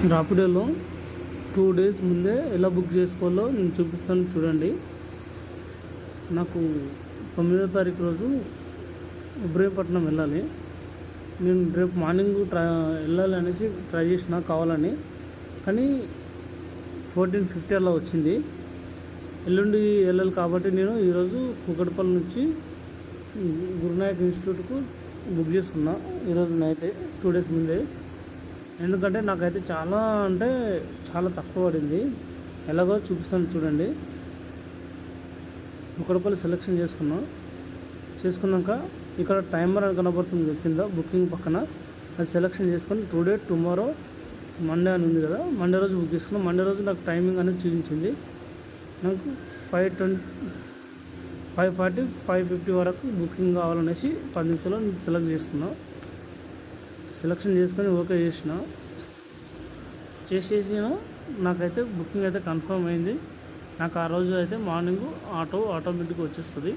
రాపిడోలో 2 days ముందే ఎలా book చేసుకోవాలో నేను చూపిస్తాను చూడండి. నాకు 9వ తారీఖు రోజు ఇబ్రహీంపట్నం వెళ్ళాలి. నేను రేపు మార్నింగ్ వెళ్ళాలి అనేసి ట్రై చేసిన కావాలని, కానీ 14:50 అలా వచ్చింది. ఎల్లుండి వెళ్ళాలి కాబట్టి నేను ఈరోజు కూకట్పల్లి నుంచి గురునాయక్ ఇన్స్టిట్యూట్కు బుక్ చేసుకున్నా ఈరోజు నైటే, 2 డేస్ ముందే. ఎందుకంటే నాకైతే చాలా తక్కువ పడింది. ఎలాగో చూపిస్తాను చూడండి. కూకట్పల్లి సెలెక్షన్ చేసుకున్నాక ఇక్కడ టైమర్ అని కనబడుతుంది కింద బుకింగ్ పక్కన, అది సెలెక్షన్ చేసుకొని టుడే టుమారో మండే అని ఉంది కదా, మండే రోజు బుక్ చేసుకున్నాను. మండే రోజు నాకు టైమింగ్ అనేది చూపించింది. నాకు 5:40 5:50 వరకు బుకింగ్ కావాలనేసి 10 నిమిషాల్లో సెలెక్ట్ చేసుకున్నా. సెలెక్షన్ చేసుకొని ఓకే చేసేసిన నాకైతే బుకింగ్ అయితే కన్ఫర్మ్ అయింది. నాకు ఆ రోజు అయితే మార్నింగ్ ఆటోమేటిక్గా వచ్చేస్తుంది.